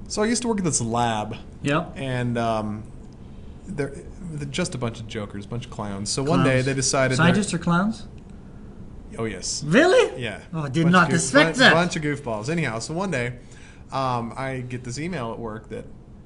So I used to work at this lab. Yep. And they're just a bunch of jokers, a bunch of clowns. So one day they decided... Scientists or clowns? Oh, yes. Really? Yeah. Oh, I did not expect that. A bunch of goofballs. Anyhow, so one day I get this email at work that,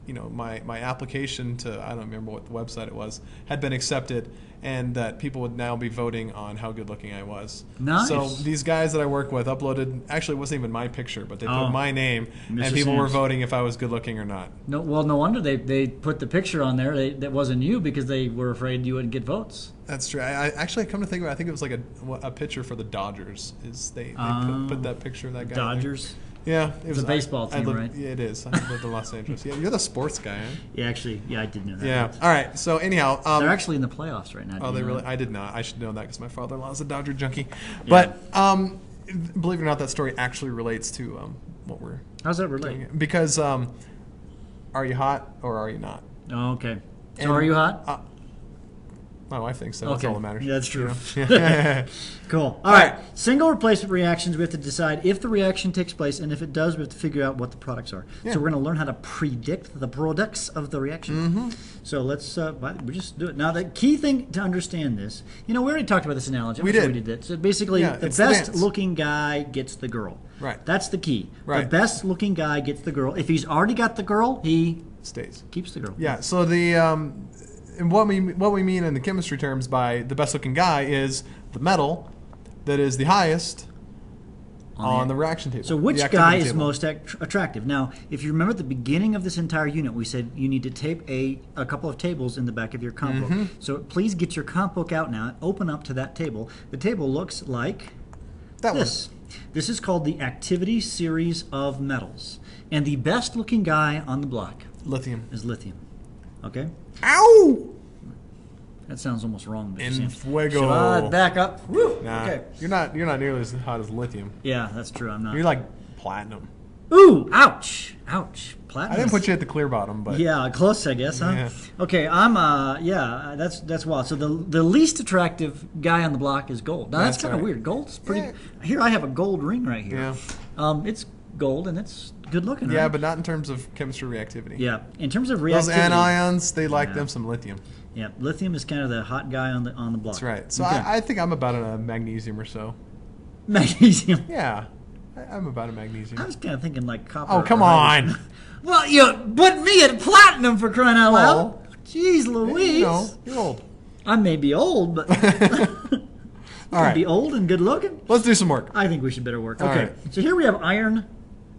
my application to, I don't remember what the website it was, had been accepted, and that people would now be voting on how good looking I was. Nice. So these guys that I work with uploaded, actually it wasn't even my picture, but they put my name, and people were voting if I was good looking or not. No, well, no wonder they put the picture on there that wasn't you, because they were afraid you wouldn't get votes. That's true. I actually come to think of it, I think it was like a picture for the Dodgers. They put that picture of that guy. Dodgers? Yeah, it's a baseball team, right? Yeah, it is. I lived in Los Angeles. Yeah, you're the sports guy, huh? Yeah, actually, I did know that. Yeah. All right. So anyhow, they're actually in the playoffs right now. Oh, they really? I did not. I should know that because my father-in-law is a Dodger junkie. Yeah. But believe it or not, that story actually relates to what we're. How's that relate? Doing. Because are you hot or are you not? Oh, okay. So are you hot? My wife thinks so. That's all that matters. Yeah, that's true. Cool. All right. Single replacement reactions. We have to decide if the reaction takes place, and if it does, we have to figure out what the products are. Yeah. So we're going to learn how to predict the products of the reaction. Mm-hmm. So let's we just do it. Now, the key thing to understand this, we already talked about this analogy. We did that. So basically, the best looking guy gets the girl. Right. That's the key. Right. The best looking guy gets the girl. If he's already got the girl, he stays. Keeps the girl. Yeah. So the and what we mean in the chemistry terms by the best looking guy is the metal that is the highest on the reaction table. So which guy is most attractive? Now, if you remember at the beginning of this entire unit, we said you need to tape a couple of tables in the back of your comp book. So please get your comp book out now and open up to that table. The table looks like this. This is called the activity series of metals. And the best looking guy on the block is lithium. Okay? Ow! That sounds almost wrong. En fuego. Should I back up? Woo! Nah, okay. You're not nearly as hot as lithium. Yeah, that's true. I'm not. You're like platinum. Ooh! Ouch! Ouch! Platinum. I didn't put you at the clear bottom, but yeah, close, I guess, huh? Yeah. Okay, I'm that's wild. So the least attractive guy on the block is gold. Now that's kind of weird. Gold's pretty. Yeah. Here I have a gold ring right here. Yeah. It's gold and it's good looking. Yeah, right? but not in terms of chemistry reactivity. Yeah, in terms of reactivity. Those anions, they like them some lithium. Yeah, lithium is kind of the hot guy on the block. That's right. So I think I'm about a magnesium or so. Magnesium. Yeah, I'm about a magnesium. I was kind of thinking like copper. Oh, come on. Well, you put me at platinum for crying out loud. Jeez Louise. You're old. I may be old, but all right. Be old and good looking. Let's do some work. I think we should better work. All okay. Right. So here we have iron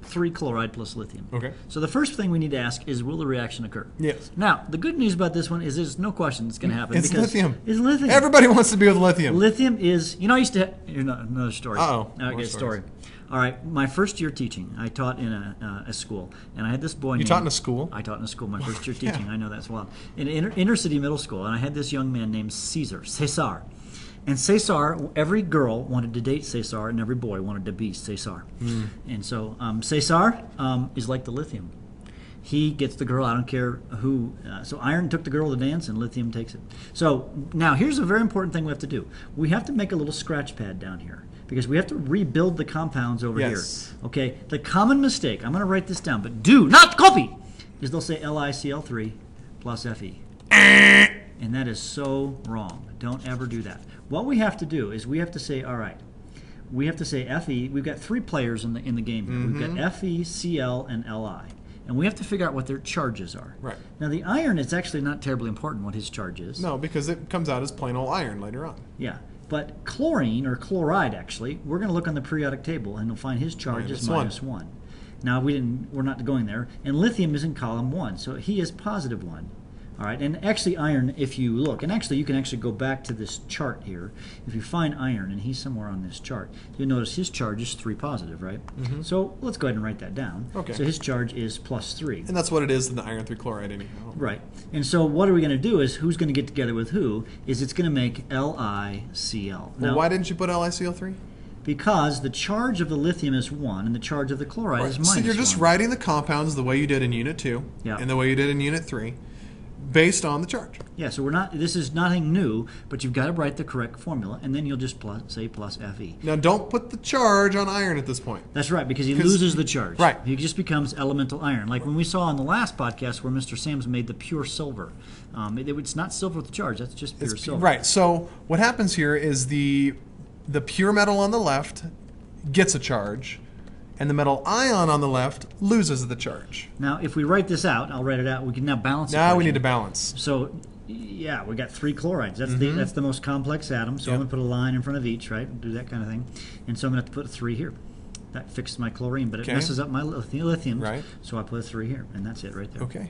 3 chloride plus lithium. Okay. So the first thing we need to ask is, will the reaction occur? Yes. Now, the good news about this one is there's no question it's going to happen. It's lithium. It's lithium. Everybody wants to be with lithium. Lithium is, I used to, another story. Uh-oh. Okay, story. All right, my first year teaching, I taught in a school, and I had this boy. You taught in a school? I taught in a school my first year teaching. I know that's wild. In inner city middle school, and I had this young man named Cesar. And Cesar, every girl wanted to date Cesar, and every boy wanted to be Cesar. Mm. And so Cesar is like the lithium. He gets the girl, I don't care who. So iron took the girl to dance, and lithium takes it. So now here's a very important thing we have to do. We have to make a little scratch pad down here, because we have to rebuild the compounds over here. Okay, the common mistake, I'm going to write this down, but do not copy, is they'll say LiCl3 plus Fe. And that is so wrong. Don't ever do that. What we have to do is we have to say, all right, we have to say Fe. We've got 3 players in the game here. Mm-hmm. We've got Fe, Cl, and Li. And we have to figure out what their charges are. Right. Now, the iron is actually not terribly important what his charge is. No, because it comes out as plain old iron later on. Yeah. But chlorine, or chloride actually, we're going to look on the periodic table and we'll find his charge is -1. Now, we're not going there. And lithium is in column 1, so he is +1. All right, and actually iron, if you look, and actually you can actually go back to this chart here. If you find iron, and he's somewhere on this chart, you'll notice his charge is 3 positive, right? Mm-hmm. So let's go ahead and write that down. Okay. So his charge is +3. And that's what it is in the iron 3 chloride anyhow. Right. And so what are we going to do is, who's going to get together with who, is it's going to make LiCl. Well, why didn't you put LiCl3? Because the charge of the lithium is 1 and the charge of the chloride is -1. So you're just writing the compounds the way you did in Unit 2 and the way you did in Unit 3. based on the charge. Yeah, so this is nothing new, but you've got to write the correct formula, and then you'll just say plus Fe. Now, don't put the charge on iron at this point. That's right, because he loses the charge. Right. He just becomes elemental iron. Like when we saw on the last podcast where Mr. Sam's made the pure silver. It's not silver with the charge, that's just pure silver. Right, so what happens here is the pure metal on the left gets a charge, and the metal ion on the left loses the charge. Now, if we write this out, I'll write it out, we can now balance it. Now we need to balance. So, yeah, we got 3 chlorides. That's the most complex atom, so I'm going to put a line in front of each, right? Do that kind of thing. And so I'm going to have to put a 3 here. That fixes my chlorine, but it messes up my lithium. Right. So I put a 3 here, and that's it right there. Okay.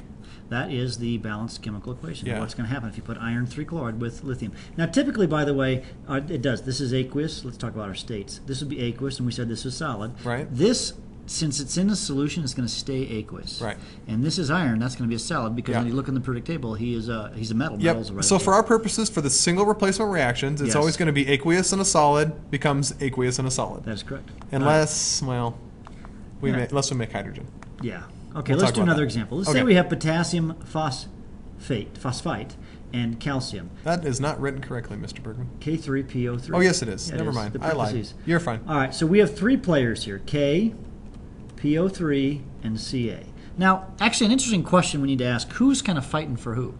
That is the balanced chemical equation. Yeah. What's going to happen if you put iron 3 chloride with lithium? Now, typically, by the way, it does. This is aqueous. Let's talk about our states. This would be aqueous, and we said this is solid. Right. This, since it's in a solution, it's going to stay aqueous. Right. And this is iron. That's going to be a solid because when you look in the periodic table, he's a metal. Yep. So for our purposes, for the single replacement reactions, it's always going to be aqueous and a solid becomes aqueous and a solid. That's correct. Unless, unless we make hydrogen. Yeah. Okay, let's do another example. Let's say we have potassium phosphite, and calcium. That is not written correctly, Mr. Bergman. K3PO3. Oh, yes, it is. Yeah, Never mind. I lied. You're fine. All right, so we have 3 players here, K, PO3, and Ca. Now, actually, an interesting question we need to ask, who's kind of fighting for who?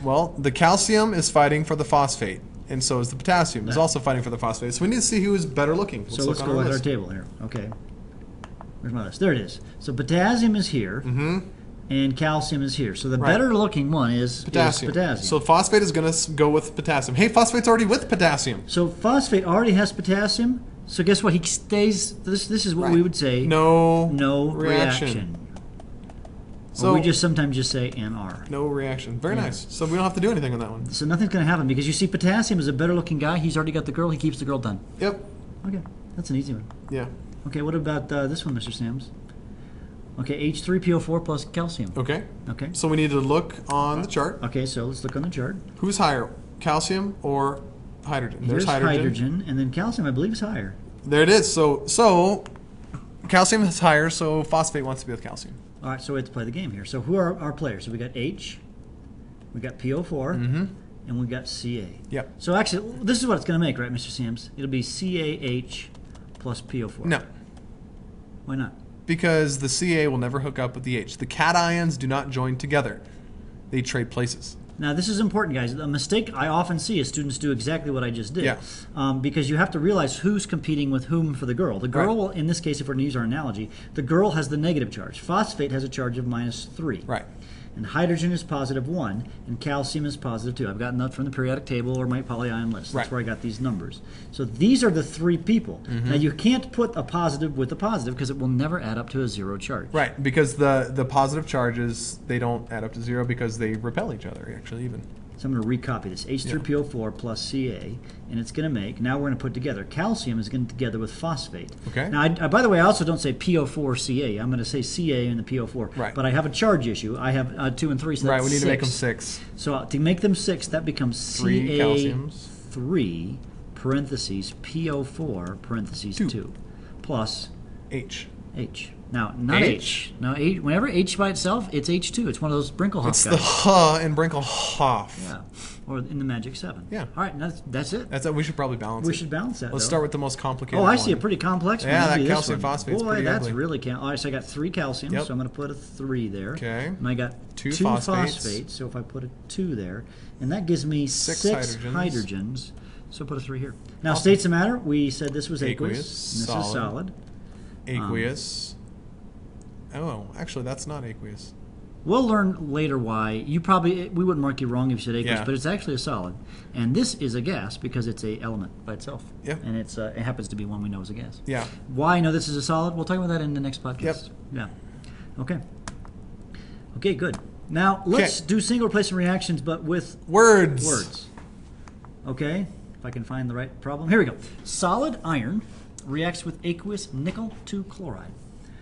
Well, the calcium is fighting for the phosphate, and so is the potassium. Is also fighting for the phosphate. So we need to see who is better looking. Let's go at our table here. Okay. Where's my list? There it is. So potassium is here, and calcium is here. So the better looking one is potassium. So phosphate is going to go with potassium. Hey, phosphate's already with potassium. So phosphate already has potassium. So guess what? He stays. This is what we would say. No reaction. So we sometimes just say NR. No reaction. Very nice. So we don't have to do anything on that one. So nothing's going to happen because you see, potassium is a better looking guy. He's already got the girl. He keeps the girl done. Yep. Okay, that's an easy one. Yeah. Okay, what about this one, Mr. Sams? Okay, H3PO4 plus calcium. Okay. Okay. So we need to look on the chart. Okay, so let's look on the chart. Who's higher, calcium or hydrogen? There's hydrogen, and then calcium, I believe, is higher. There it is. So calcium is higher, so phosphate wants to be with calcium. All right, so we have to play the game here. So who are our players? So we got H, we got PO4, and we got Ca. Yep. So actually, this is what it's going to make, right, Mr. Sams? It'll be CaH plus PO4. No. Why not? Because the Ca will never hook up with the H. The cations do not join together. They trade places. Now, this is important, guys. A mistake I often see is students do exactly what I just did. Yeah. Because you have to realize who's competing with whom for the girl. The girl will, in this case, if we're going to use our analogy, the girl has the negative charge. Phosphate has a charge of -3. Right. And hydrogen is +1, and calcium is +2. I've gotten that from the periodic table or my polyion list. That's where I got these numbers. So these are the 3 people. Now, you can't put a positive with a positive because it will never add up to a 0 charge. Right, because the positive charges, they don't add up to 0 because they repel each other, actually, even. So I'm going to recopy this. H3PO4 plus Ca, and it's going to make, now we're going to put together, calcium is going to together with phosphate. Okay. Now, by the way, I also don't say PO4 Ca. I'm going to say Ca in the PO4. Right. But I have a charge issue. I have 2 and 3, so that's we need 6. to make them 6. So to make them 6, that becomes 3 calciums. Ca3 parentheses PO4 parentheses 2 plus H. Now, not H. Now, whenever H by itself, it's H2. It's one of those Brinkelhoff guys. It's the H in Brinkelhoff. Yeah. Or in the Magic 7. Yeah. All right, that's it. That's it. We should probably balance it. We should balance that, Let's start with the most complicated one. one. I see a pretty complex one. Yeah, that calcium phosphate is pretty that's ugly. really All right, so I got 3 calcium, so I'm going to put a 3 there. Okay. And I got 2 phosphates, so if I put a 2 there, and that gives me 6 hydrogens. So put a 3 here. Now, states of matter, we said this was aqueous, and this is solid. Aqueous. Oh, actually, that's not aqueous. We'll learn later why. We wouldn't mark you wrong if you said aqueous, but it's actually a solid. And this is a gas because it's an element by itself. Yeah. And it happens to be one we know is a gas. Yeah. Why I know this is a solid? We'll talk about that in the next podcast. Yep. Yeah. Okay. Okay, good. Now, let's do single replacement reactions, but with words. Okay. If I can find the right problem. Here we go. Solid iron reacts with aqueous nickel 2 chloride.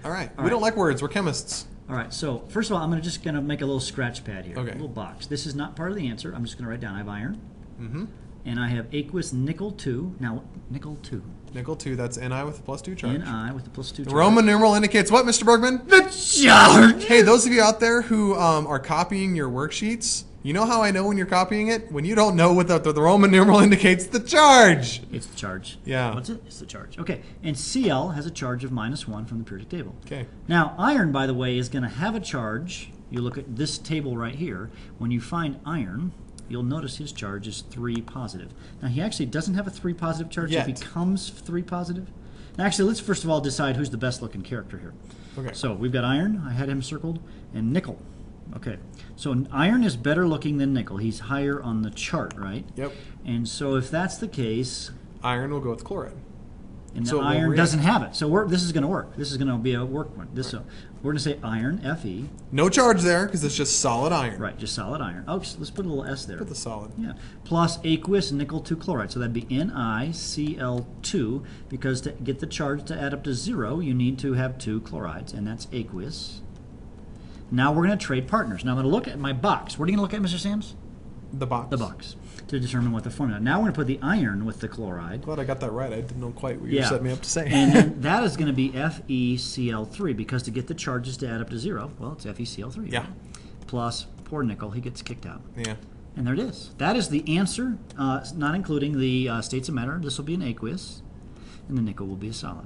All right. We don't like words. We're chemists. All right. So first of all, I'm just going to make a little scratch pad here. Okay. A little box. This is not part of the answer. I'm just going to write down I have iron. And I have aqueous nickel 2. Now, nickel 2. Nickel 2, that's Ni with the +2 charge. Ni with the +2 charge. The Roman numeral indicates what, Mr. Bergman? The charge! Hey, those of you out there who are copying your worksheets, You know how I know when you're copying it? When you don't know what the Roman numeral indicates the charge. It's the charge. Yeah. What's it? It's the charge. Okay. And Cl has a charge of -1 from the periodic table. Okay. Now, iron, by the way, is going to have a charge. You look at this table right here. When you find iron, you'll notice his charge is 3 positive. Now, he actually doesn't have a 3 positive charge. Yet. It becomes 3 positive. Now, actually, let's first of all decide who's the best looking character here. Okay. So we've got iron. I had him circled. And nickel. Okay. So iron is better looking than nickel. He's higher on the chart, right? Yep. And so if that's the case, Iron will go with chloride. and So the it won't iron react. doesn't have it. So this is going to work. This is going to be a work one. So we're going to say iron, Fe. No charge there because it's just solid iron. Right, just solid iron. Oh, let's put a little S there. Put the solid. Yeah. Plus aqueous nickel 2 chloride. So that'd be NiCl2 because to get the charge to add up to 0, you need to have 2 chlorides, and that's aqueous. Now we're going to trade partners. Now I'm going to look at my box. What are you going to look at, Mr. Sams? The box. The box to determine what the formula. Now we're going to put the iron with the chloride. Glad I got that right. I didn't know quite what you set me up to say. And then that is going to be FeCl3 because to get the charges to add up to 0, well, it's FeCl3. Yeah. Plus, poor nickel, he gets kicked out. Yeah. And there it is. That is the answer, not including the states of matter. This will be an aqueous, and the nickel will be a solid.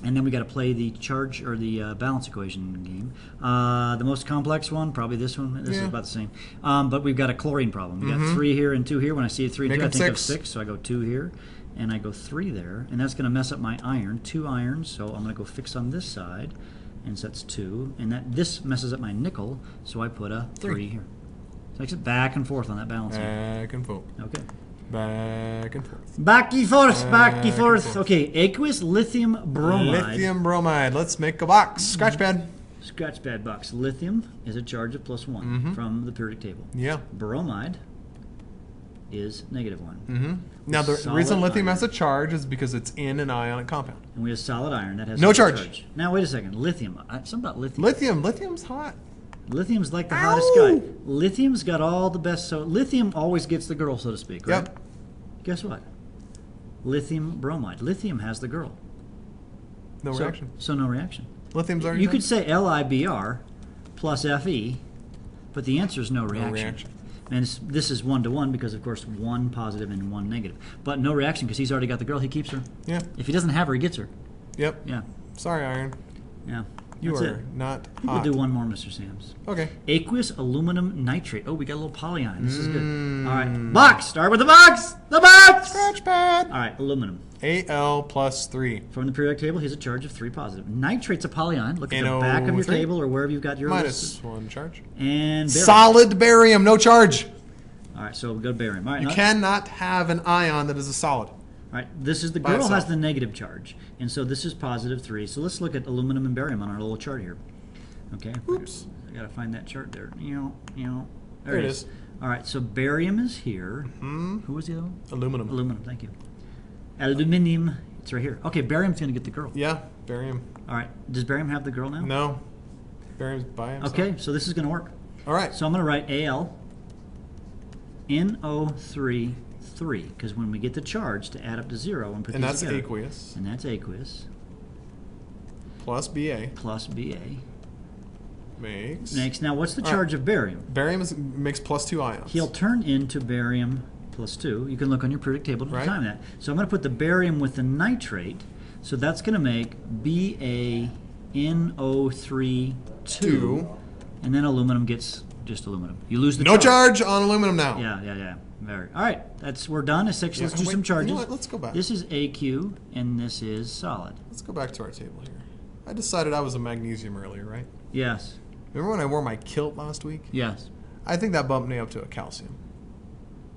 And then we got to play the charge or the balance equation game. The most complex one, probably this one. This is about the same. But we've got a chlorine problem. We got 3 here and 2 here. When I see 3 and 2, I think of 6. So I go 2 here, and I go 3 there, and that's going to mess up my iron. 2 irons. So I'm going to go fix on this side, and so that's 2. And this messes up my nickel, so I put a 3 here. So it's back and forth on that balance. Back and forth. Okay. Back and forth. Back and forth, back and forth. forth. Okay, aqueous lithium bromide. Lithium bromide. Let's make a box. Scratch pad. Scratch pad box. Lithium is a charge of +1 from the periodic table. Yeah. Bromide is -1. Now, the Solid reason lithium iron. has a charge is because it's in an ionic compound. And we have solid iron that has No no charge. Now, wait a second. Lithium. Something about lithium. Lithium's hot. Lithium's like the hottest guy. Lithium's got all the best. So lithium always gets the girl, so to speak, right? Yep. Guess what? Lithium bromide. Lithium has the girl. No reaction. So no reaction. Lithium's already You done? could say LiBr plus Fe, but the answer is no reaction. reaction. And this is 1-to-1 because, of course, 1 positive and 1 negative. But no reaction because he's already got the girl. He keeps her. Yeah. If he doesn't have her, he gets her. Yep. Yeah. Sorry, iron. Yeah. You That's are it. not We'll hot. do one more, Mr. Sams. Okay. Aqueous aluminum nitrate. Oh, we got a little polyion. This is good. All right. Box. Start with the box. The box. Scratch pad. All right. Aluminum. Al plus 3. From the periodic table, he has a charge of 3 positive. Nitrate's a polyion. Look at the back of your NO3. table or wherever you've got your Minus 1 charge. And barium. Solid barium, no charge. All right, so we go to barium. All right, You cannot have an ion that is a solid. All right, this is the By girl has itself. the negative charge, and so this is positive 3. So let's look at aluminum and barium on our little chart here. Okay. Oops. I gotta find that chart there. There it is. All right, so barium is here. Who was the other one? Aluminum. Aluminum. Thank you. Aluminium. It's right here. Okay, barium's gonna get the girl. Yeah, barium. All right. Does barium have the girl now? No. Barium's by himself. Okay, so this is gonna work. All right. So I'm gonna write Al NO3 3 because when we get the charge to add up to 0 and put And these that's together, aqueous and that's aqueous plus Ba plus Ba. makes. Next, now what's the All charge of barium? Barium makes plus 2 ions. He'll turn into barium plus 2. You can look on your periodic table to Right. determine that. So I'm going to put the barium with the nitrate. So that's going to make BaNO3 2, and then aluminum gets just aluminum. You lose the No charge on aluminum now. Yeah. Very. All right, we're done. Let's do wait, some charges. You know what? Let's go back. This is AQ, and this is solid. Let's go back to our table here. I decided I was a magnesium earlier, right? Yes. Remember when I wore my kilt last week? Yes. I think that bumped me up to a calcium.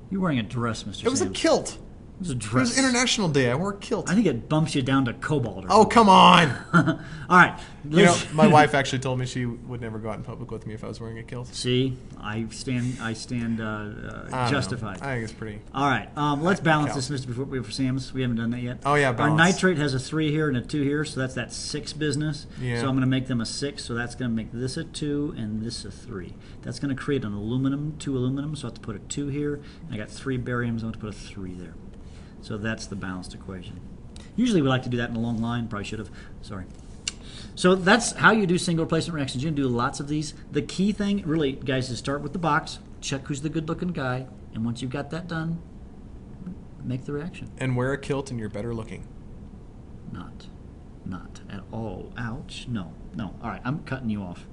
You're wearing a dress, Mr. It was a Sams. kilt. It was a It dress. was International Day. I wore a kilt. I think it bumps you down to cobalt. Or Oh, come on. something. All right. You know, my wife actually told me she would never go out in public with me if I was wearing a kilt. See, I stand I don't justified. know. I think it's pretty. All right, let's balance this, Mr. Before Sam's. We haven't done that yet. Oh, yeah, Our balance. nitrate has a 3 here and a 2 here, so that's that 6 business. Yeah. So I'm going to make them a 6, so that's going to make this a 2 and this a 3. That's going to create an aluminum, 2 aluminum, so I have to put a 2 here. And I got 3 bariums, I have to put a 3 there. So that's the balanced equation. Usually we like to do that in a long line. Probably should have. Sorry. So that's how you do single replacement reactions. You can do lots of these. The key thing, really, guys, is start with the box. check who's the good-looking guy, and once you've got that done, make the reaction. And wear a kilt and you're better looking. Not at all. Ouch. No. All right, I'm cutting you off.